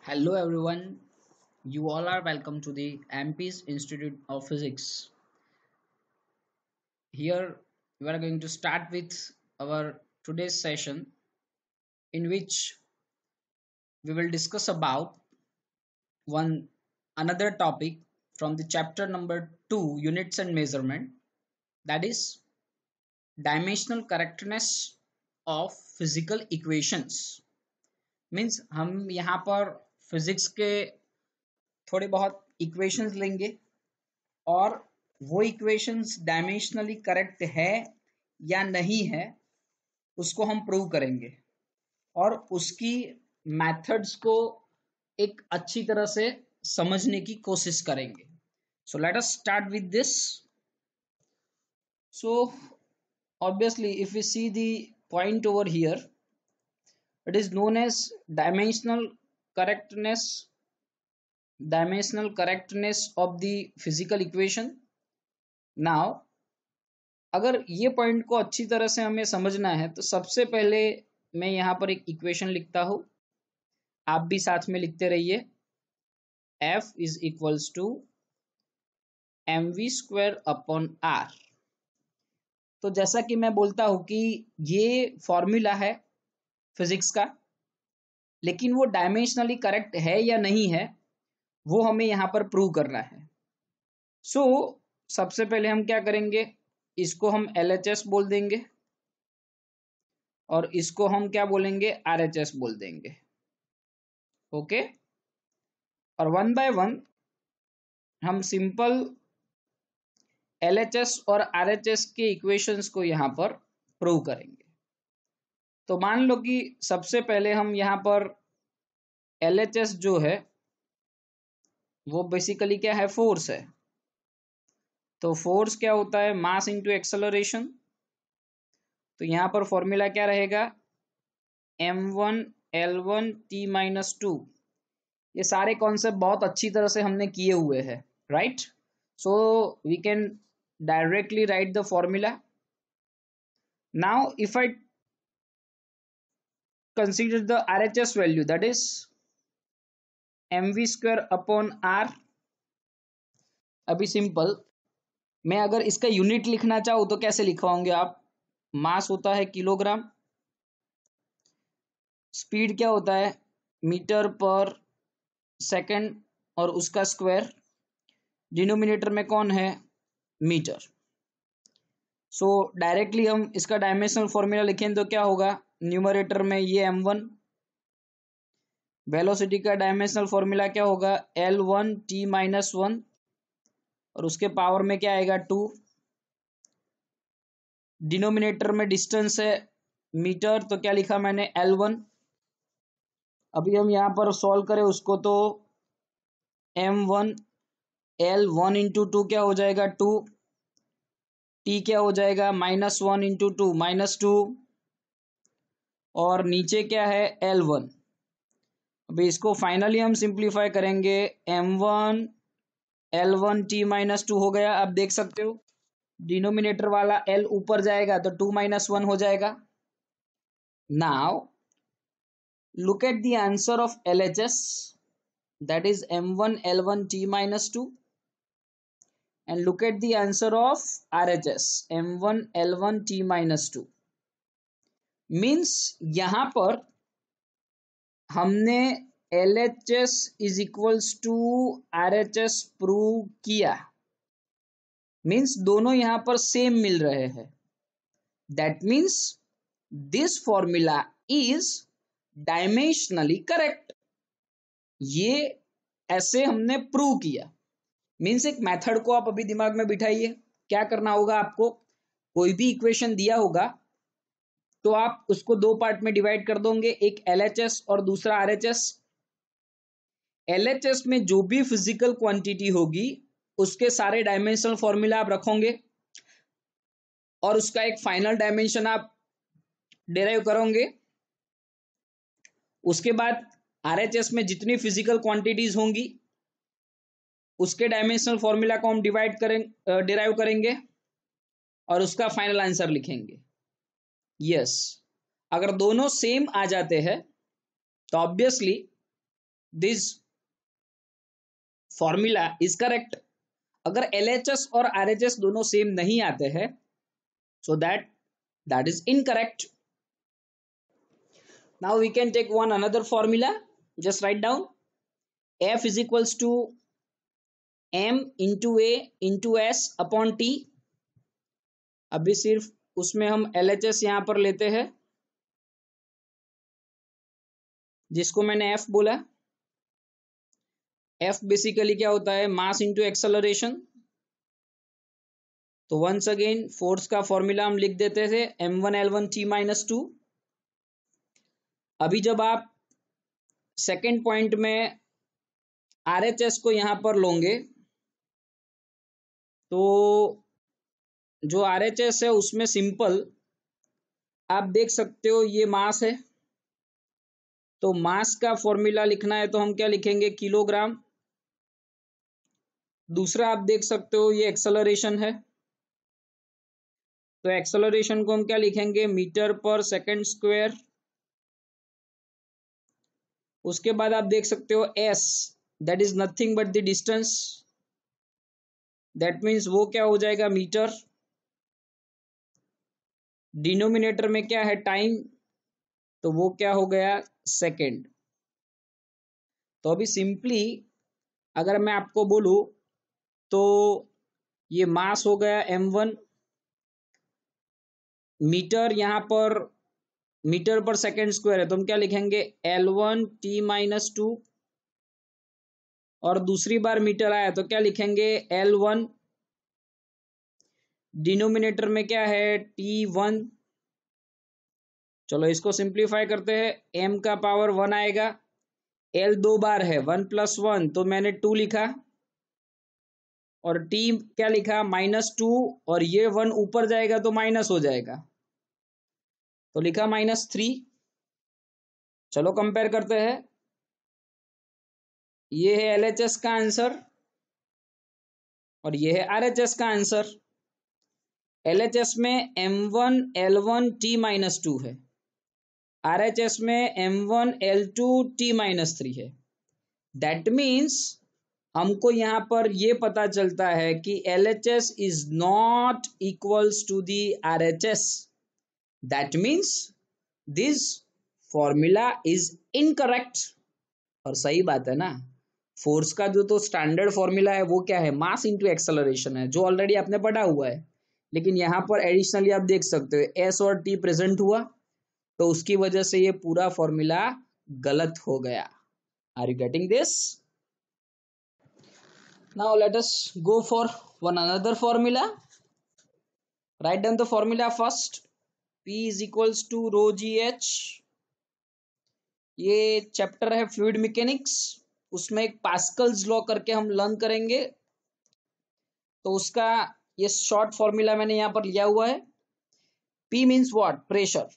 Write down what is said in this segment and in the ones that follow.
Hello everyone, you all are welcome to the MP's Institute of Physics. Here we are going to start with our today's session in which we will discuss about one another topic from the chapter number 2 units and measurement, that is dimensional correctness of physical equations. Means हम यहाँ पर physics के थोड़े बहुत equations लेंगे और वो equations dimensionally correct है या नहीं है उसको हम प्रूव करेंगे और उसकी मेथड्स को एक अच्छी तरह से समझने की कोशिश करेंगे. So let us start with this. So obviously if we see the point over here, it is known as correctness dimensional correctness of the physical equation. Now अगर ये पॉइंट को अच्छी तरह से हमें समझना है तो सबसे पहले मैं यहाँ पर एक इक्वेशन लिखता हूं, आप भी साथ में लिखते रहिए. F is equals to mv² upon r. तो जैसा कि मैं बोलता हूं कि ये फॉर्मूला है फिजिक्स का, लेकिन वो डायमेंशनली करेक्ट है या नहीं है वो हमें यहाँ पर प्रूव करना है. सो सबसे पहले हम क्या करेंगे, इसको हम LHS बोल देंगे और इसको हम क्या बोलेंगे, RHS बोल देंगे. ओके, और वन बाय वन हम सिंपल LHS और RHS के इक्वेशंस को यहां पर प्रूव करेंगे. तो मान लो कि सबसे पहले हम यहां पर LHS जो है वो बेसिकली क्या है, फोर्स है. तो फोर्स क्या होता है, मास इंटू एक्सेलरेशन. तो यहां पर फॉर्मूला क्या रहेगा, m1 l1 t-2. ये सारे कॉन्सेप्ट बहुत अच्छी तरह से हमने किए हुए हैं, right. So we can directly write the formula. Now if I consider the RHS value, that is mv² upon r. अभी सिंपल मैं अगर इसका यूनिट लिखना चाहूँ तो कैसे लिखवाओगे आप, मास होता है किलोग्राम, स्पीड क्या होता है मीटर पर सेकंड और उसका स्क्वायर, डिनोमिनेटर में कौन है मीटर. सो डायरेक्टली हम इसका डायमेंशनल फॉर्मूला लिखें तो क्या होगा, न्यूमरेटर में ये m1, वेलोसिटी का डायमेंशनल फॉर्मूला क्या होगा l1 t-1, और उसके पावर में क्या आएगा 2. डिनोमिनेटर में डिस्टेंस है मीटर, तो क्या लिखा मैंने l1. अभी हम यहां पर सॉल्व करें उसको तो m1 l1 इंटू 2 क्या हो जाएगा 2, t क्या हो जाएगा -1 इंटू 2 -2, और नीचे क्या है l1. अभी इसको फाइनली हम सिंप्लीफाई करेंगे, m1 l1 t-2 हो गया. आप देख सकते हो डिनोमिनेटर वाला l ऊपर जाएगा तो 2 - 1 हो जाएगा. Now look at the answer of LHS, that is m1 l1 t-2, and look at the answer of RHS, m1 l1 t-2. Means यहां पर हमने LHS is equals to RHS prove किया, मीन्स दोनों यहां पर सेम मिल रहे हैं. That means this formula is dimensionally correct. ये ऐसे हमने प्रूव किया. मीन्स एक मेथड को आप अभी दिमाग में बिठाइए. क्या करना होगा आपको, कोई भी इक्वेशन दिया होगा तो आप उसको दो पार्ट में डिवाइड कर दोगे, एक LHS और दूसरा RHS. LHS में जो भी फिजिकल क्वांटिटी होगी उसके सारे डायमेंशनल फॉर्मूला आप रखोगे और उसका एक फाइनल डायमेंशन आप डिराइव करोगे. उसके बाद RHS में जितनी फिजिकल क्वांटिटीज होंगी उसके डायमेंशनल फॉर्मूला को हम डिराइव करेंगे और उसका फाइनल आंसर लिखेंगे. यस, अगर दोनों सेम आ जाते हैं तो obviously this formula is correct. अगर LHS और RHS दोनों सेम नहीं आते हैं, so that is incorrect. Now we can take one another formula. Just write down F is equals to M into A into S upon T. अभी सिर्फ उसमें हम LHS यहां पर लेते हैं, जिसको मैंने F बोला। F बेसिकली क्या होता है, मास इंटू एक्सेलरेशन। तो वंस अगेन फोर्स का फॉर्मूला हम लिख देते थे m1L1T-2। अभी जब आप सेकेंड पॉइंट में RHS को यहां पर लोगे, तो जो RHS है उसमें सिंपल आप देख सकते हो ये मास है, तो मास का फॉर्मूला लिखना है तो हम क्या लिखेंगे, किलोग्राम। दूसरा आप देख सकते हो ये एक्सेलरेशन है, तो एक्सेलरेशन को हम क्या लिखेंगे, मीटर पर सेकंड स्क्वायर। उसके बाद आप देख सकते हो s, that is nothing but the distance, that means वो क्या हो जाएगा, मीटर। डिनोमिनेटर में क्या है, टाइम, तो वो क्या हो गया, सेकंड। तो अभी सिंपली अगर मैं आपको बोलूं तो ये मास हो गया m1, मीटर यहां पर मीटर पर सेकंड स्क्वायर है, तो हम क्या लिखेंगे, L1T-2। और दूसरी बार मीटर आया तो क्या लिखेंगे, L1। डिनोमिनेटर में क्या है, T1। चलो इसको सिंप्लीफाई करते हैं, m का पावर 1 आएगा, L 2 बार है, 1 + 1 तो मैंने 2 लिखा, और T क्या लिखा, -2, और ये 1 ऊपर जाएगा तो माइनस हो जाएगा, तो लिखा -3। चलो कंपेयर करते हैं, ये है LHS का आंसर और ये है RHS का आंसर। LHS में m1L1T-2 है, RHS में m1L2T-3 है। दैट मीन्स हमको यहां पर ये पता चलता है कि LHS is not equals to the RHS। That means this formula is incorrect. और सही बात है ना, फोर्स का जो तो स्टैंडर्ड फॉर्मूला है वो क्या है, मास इंटू एक्सेलरेशन है, जो ऑलरेडी आपने पढ़ा हुआ है। लेकिन यहां पर एडिशनली आप देख सकते हो S और T प्रेजेंट हुआ, तो उसकी वजह से ये पूरा फॉर्मूला गलत हो गया। Are you getting this? Now let us go for one another formula. Right down the formula first, P is equals to rho GH। ये चैप्टर है फ्लूइड मैकेनिक्स, उसमें एक पास्कल्स लॉ करके हम लर्न करेंगे, तो उसका ये शॉर्ट फॉर्मूला मैंने यहां पर लिया हुआ है। P means what, pressure.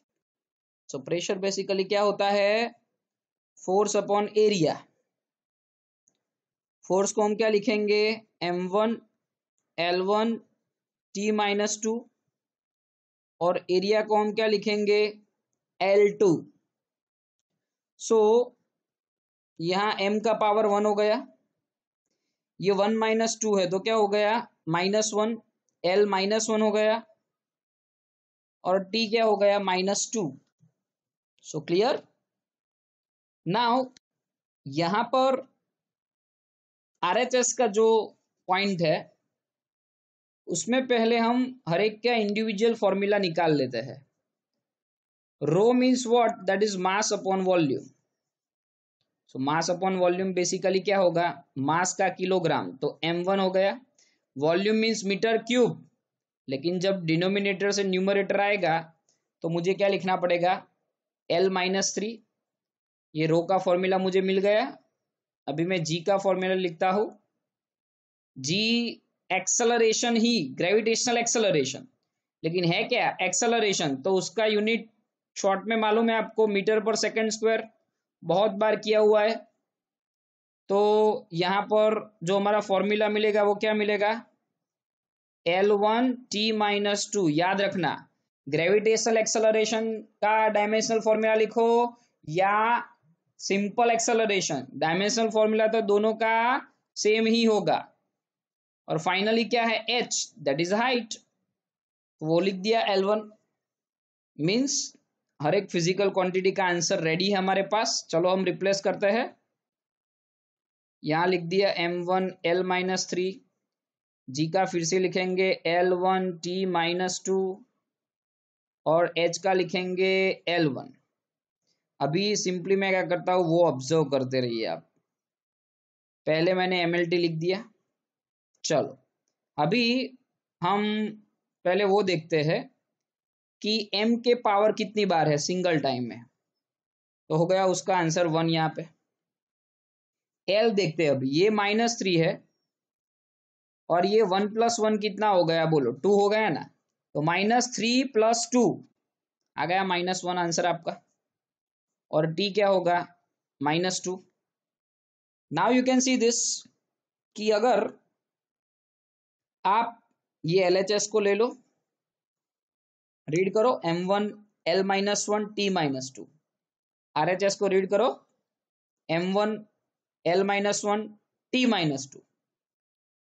So pressure basically क्या होता है, फोर्स अपॉन एरिया। फोर्स को हम क्या लिखेंगे, m1L1T-2, और एरिया को हम क्या लिखेंगे, L2। सो यहां m का पावर 1 हो गया, ये 1 - 2 है तो क्या हो गया, -1, L -1 हो गया, और T क्या हो गया, -2। So clear? नाउ यहां पर RHS का जो पॉइंट है उसमें पहले हम हर एक का इंडिविजुअल फॉर्मूला निकाल लेते हैं। Rho means what, that is mass upon volume. So mass upon volume basically क्या होगा, मास का किलोग्राम, तो m1 हो गया। वॉल्यूम मीन्स मीटर क्यूब, लेकिन जब डिनोमिनेटर से न्यूमरेटर आएगा तो मुझे क्या लिखना पड़ेगा, L -3। ये रो का फॉर्मूला मुझे मिल गया। अभी मैं G का फॉर्मूला लिखता हूं, G एक्सेलरेशन ही, ग्रेविटेशनल एक्सेलरेशन, लेकिन है क्या, एक्सेलरेशन, तो उसका यूनिट शॉर्ट में मालूम है आपको, मीटर पर सेकंड स्क्वायर, बहुत बार किया हुआ है। तो यहां पर जो हमारा फॉर्मूला मिलेगा वो क्या मिलेगा, L1T-2। याद रखना, ग्रेविटेशनल एक्सेलरेशन का डायमेंशनल फॉर्मूला लिखो या सिंपल एक्सेलरेशन, डायमेंशनल फॉर्मूला तो दोनों का सेम ही होगा। और फाइनली क्या है, h, दैट इज हाइट, वो लिख दिया L1। मीन्स हर एक फिजिकल क्वांटिटी का आंसर रेडी है हमारे पास। चलो हम रिप्लेस करते हैं। यहां लिख दिया m1 L-3, जी का फिर से लिखेंगे L1 T-2 और h का लिखेंगे L1। अभी सिंपली मैं क्या करता हूं वो ऑब्जर्व करते रहिए आप। पहले मैंने MLT लिख दिया। चलो अभी हम पहले वो देखते हैं कि m के पावर कितनी बार है सिंगल टाइम में। तो हो गया उसका आंसर 1 यहाँ पे। L देखते हैं, अभी ये -3 है और ये 1 + 1 कितना हो गया, बोलो 2 हो गया ना। तो -3 + 2 आ गया -1 आंसर आपका। और t क्या होगा, -2। Now you can see this कि अगर आप ये LHS को ले लो, रीड करो m1 L-1 T-2, RHS को रीड करो m1 L-1 T-2।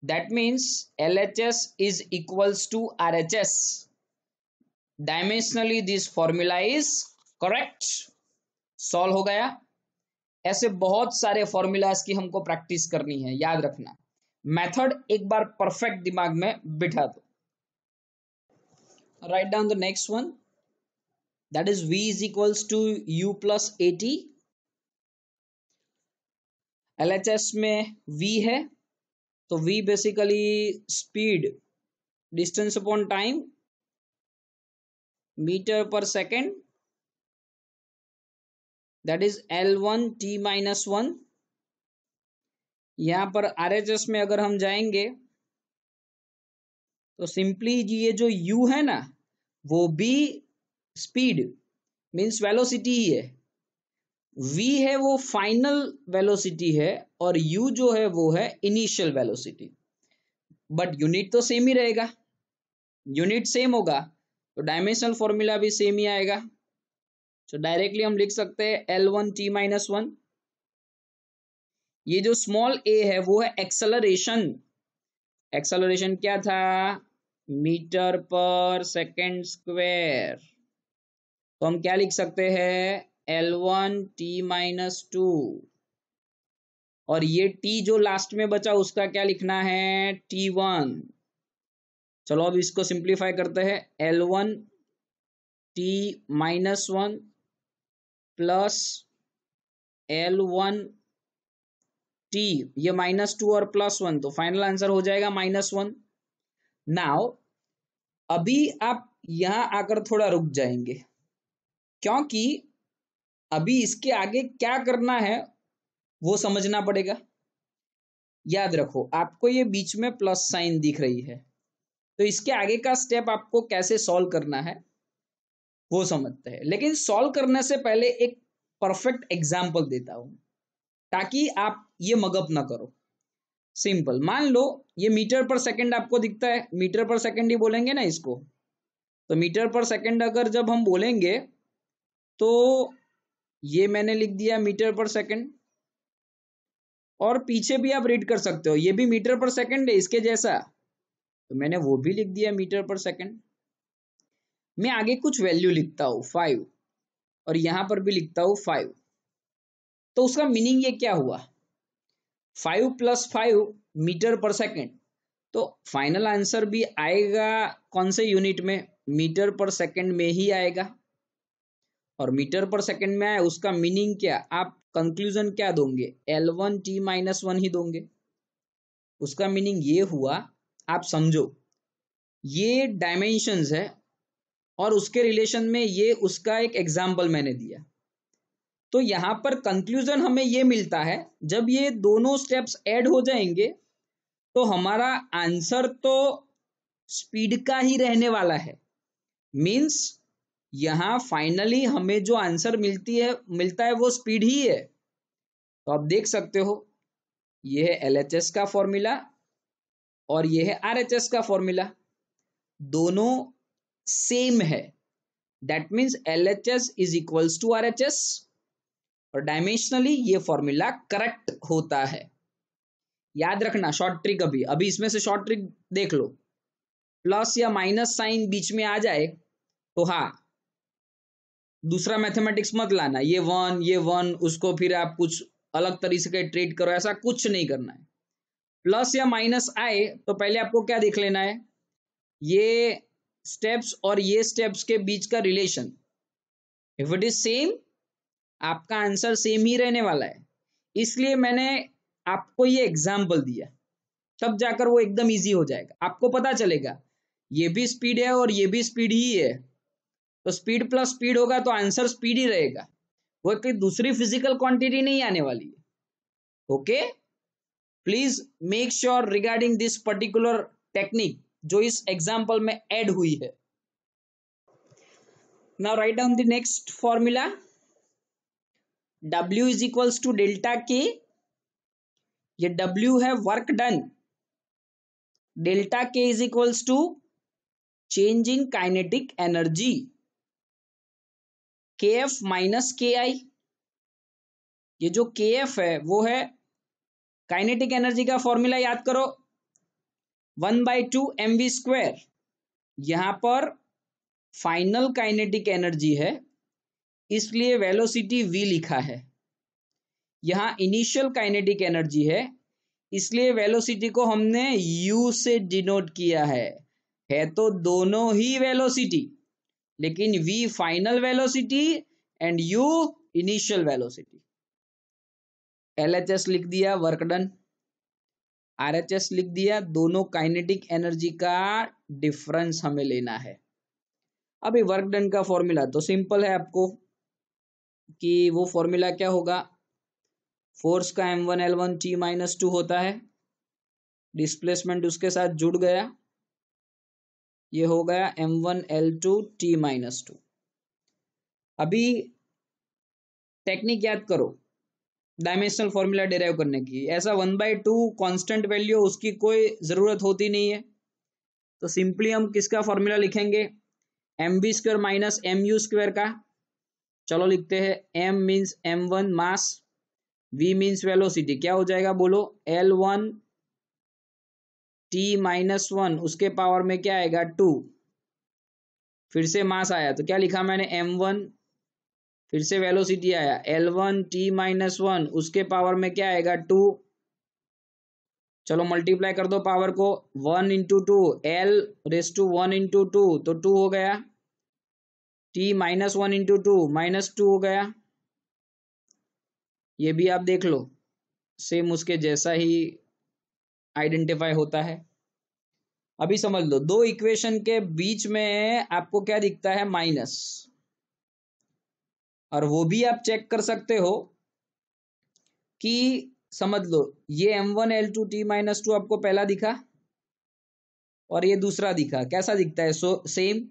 That means LHS is equals to RHS. Dimensionally this formula is correct. Solve हो गया। ऐसे बहुत सारे फॉर्मूलाज की हमको प्रैक्टिस करनी है, याद रखना। मेथड एक बार परफेक्ट दिमाग में बिठा दो। Right down the next one, that is V is equals to U plus AT। LHS में V है, तो V basically speed, distance upon time, metre पर second, that is L1 T-1। यहां पर RHS में अगर हम जाएंगे तो सिंपली ये जो U है ना, वो भी स्पीड मीन्स वेलोसिटी ही है। V है वो फाइनल वेलोसिटी है और U जो है वो है इनिशियल वेलोसिटी। बट यूनिट तो सेम ही रहेगा, यूनिट सेम होगा तो डायमेंशनल फॉर्मूला भी सेम ही आएगा। तो डायरेक्टली हम लिख सकते हैं L1 T-1। ये जो स्मॉल a है वो है एक्सेलरेशन। एक्सेलरेशन क्या था, मीटर पर सेकेंड स्क्वायर। तो हम क्या लिख सकते हैं, L1 T-2। और ये t जो लास्ट में बचा उसका क्या लिखना है, T1। चलो अब इसको सिंप्लीफाई करते हैं। L1 T-1 plus L1 T, ये -2 और +1, तो फाइनल आंसर हो जाएगा -1। नाउ अभी आप यहां आकर थोड़ा रुक जाएंगे, क्योंकि अभी इसके आगे क्या करना है वो समझना पड़ेगा। याद रखो आपको ये बीच में प्लस साइन दिख रही है, तो इसके आगे का स्टेप आपको कैसे सॉल्व करना है वो समझते हैं। लेकिन सॉल्व करने से पहले एक परफेक्ट एग्जाम्पल देता हूं ताकि आप ये मगअप ना करो। सिंपल, मान लो ये मीटर पर सेकंड आपको दिखता है, मीटर पर सेकंड ही बोलेंगे ना इसको। तो मीटर पर सेकंड अगर जब हम बोलेंगे तो ये मैंने लिख दिया मीटर पर सेकंड, और पीछे भी आप रीड कर सकते हो, ये भी मीटर पर सेकंड है इसके जैसा, तो मैंने वो भी लिख दिया मीटर पर सेकंड। मैं आगे कुछ वैल्यू लिखता हूं 5 और यहां पर भी लिखता हूं 5। तो उसका मीनिंग ये क्या हुआ, 5 + 5 मीटर पर सेकंड। तो फाइनल आंसर भी आएगा कौन से यूनिट में, मीटर पर सेकंड में ही आएगा। और मीटर पर सेकंड में आए उसका मीनिंग क्या, आप कंक्लूजन क्या दोगे, L1 T-1 ही दोगे। उसका मीनिंग ये हुआ, आप समझो ये डायमेंशंस है और उसके रिलेशन में ये उसका एक एग्जाम्पल मैंने दिया। तो यहां पर कंक्लूजन हमें ये मिलता है, जब ये दोनों स्टेप्स ऐड हो जाएंगे तो हमारा आंसर तो स्पीड का ही रहने वाला है। मींस यहां फाइनली हमें जो आंसर मिलता है वो स्पीड ही है। तो आप देख सकते हो ये है LHS का फॉर्मूला और ये है RHS का फॉर्मूला, दोनों सेम है। That means LHS is equals to RHS और डायमेंशनली ये फॉर्मूला करेक्ट होता है। याद रखना शॉर्ट ट्रिक, अभी इसमें से शॉर्ट ट्रिक देख लो, प्लस या माइनस साइन बीच में आ जाए तो हाँ, दूसरा मैथमेटिक्स मत लाना, ये वन उसको फिर आप कुछ अलग तरीके से ट्रीट करो, ऐसा कुछ नहीं करना है। प्लस या माइनस आए तो पहले आपको क्या देख लेना है, ये स्टेप्स और ये स्टेप्स के बीच का relation. If it is same, आपका आंसर सेम ही रहने वाला है। इसलिए मैंने आपको ये एग्जाम्पल दिया, तब जाकर वो एकदम इजी हो जाएगा, आपको पता चलेगा ये भी स्पीड है और ये भी स्पीड ही है, तो स्पीड प्लस स्पीड होगा तो आंसर स्पीड ही रहेगा, वो कोई दूसरी फिजिकल क्वांटिटी नहीं आने वाली है। Okay, please make sure regarding this particular technique जो इस एग्जाम्पल में ऐड हुई है। Now write down the next formula, W is equals to delta K, ये W है work done, delta K is equals to change in kinetic energy, KF minus KI। ये जो KF है वो है काइनेटिक एनर्जी का फॉर्मूला, याद करो 1/2 mv²। यहां पर फाइनल काइनेटिक एनर्जी है इसलिए वेलोसिटी v लिखा है, यहां इनिशियल काइनेटिक एनर्जी है इसलिए वेलोसिटी को हमने u से डिनोट किया है तो दोनों ही वेलोसिटी, लेकिन v final velocity and u initial velocity. LHS लिख दिया वर्क डन, RHS लिख दिया, दोनों काइनेटिक एनर्जी का डिफरेंस हमें लेना है। अभी वर्क डन का फॉर्मूला तो सिंपल है आपको कि वो फॉर्मूला क्या होगा, फोर्स का m1L1 T-2 होता है, डिस्प्लेसमेंट उसके साथ जुड़ गया, ये हो गया m1L2 T-2। अभी टेक्निक याद करो डायमेंशनल फॉर्मूला डिराइव करने की, ऐसा 1/2 कांस्टेंट वैल्यू उसकी कोई जरूरत होती नहीं है, तो सिंपली हम किसका फॉर्मूला लिखेंगे, mv² माइनस mu² का। चलो लिखते हैं, m मीन्स m1 मास, v मीन्स वेलोसिटी, क्या हो जाएगा बोलो, L1 T-1 उसके पावर में क्या आएगा 2, फिर से मास आया तो क्या लिखा मैंने m1, फिर से वेलोसिटी आया L1 T-1 उसके पावर में क्या आएगा 2, चलो मल्टीप्लाई कर दो पावर को, 1 इंटू 2 L⁻1 इंटू 2 तो 2 हो गया, T-1 इंटू 2 -2 हो गया। ये भी आप देख लो सेम उसके जैसा ही आइडेंटिफाई होता है। अभी समझ लो दो इक्वेशन के बीच में आपको क्या दिखता है, माइनस, और वो भी आप चेक कर सकते हो कि समझ लो ये m1L2 T-2 आपको पहला दिखा और ये दूसरा दिखा, कैसा दिखता है, सेम।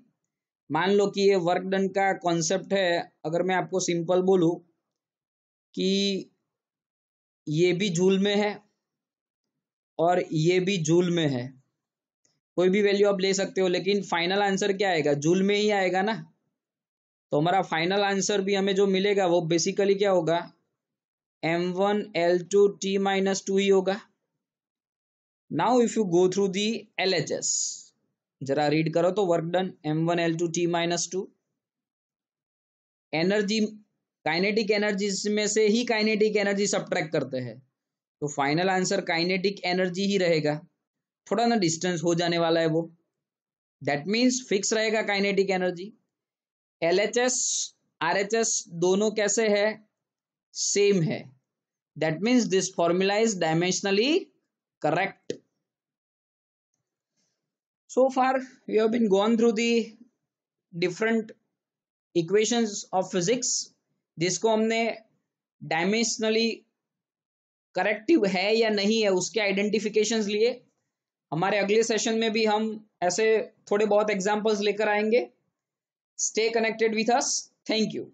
मान लो कि ये वर्क डन का कॉन्सेप्ट है, अगर मैं आपको सिंपल बोलूं कि ये भी जूल में है और ये भी जूल में है, कोई भी वैल्यू आप ले सकते हो, लेकिन फाइनल आंसर क्या आएगा, जूल में ही आएगा ना, तो हमारा फाइनल आंसर भी हमें जो मिलेगा वो बेसिकली क्या होगा, m1L2 T-2 ही होगा। Now if you go through the LHS, जरा रीड करो तो work done m1L2 T-2, energy kinetic energy में से ही काइनेटिक एनर्जी सब्ट्रैक्ट करते हैं, तो फाइनल आंसर काइनेटिक एनर्जी ही रहेगा, थोड़ा ना डिस्टेंस हो जाने वाला है वो, दैट मीन्स फिक्स रहेगा काइनेटिक एनर्जी। LHS RHS दोनों कैसे है, सेम है, that means this formula is dimensionally correct. So far we have been gone through the different equations of physics, जिसको हमने डायमेंशनली करेक्टिव है या नहीं है उसके आइडेंटिफिकेशंस लिए। हमारे अगले सेशन में भी हम ऐसे थोड़े बहुत एग्जांपल्स लेकर आएंगे। Stay connected with us, thank you.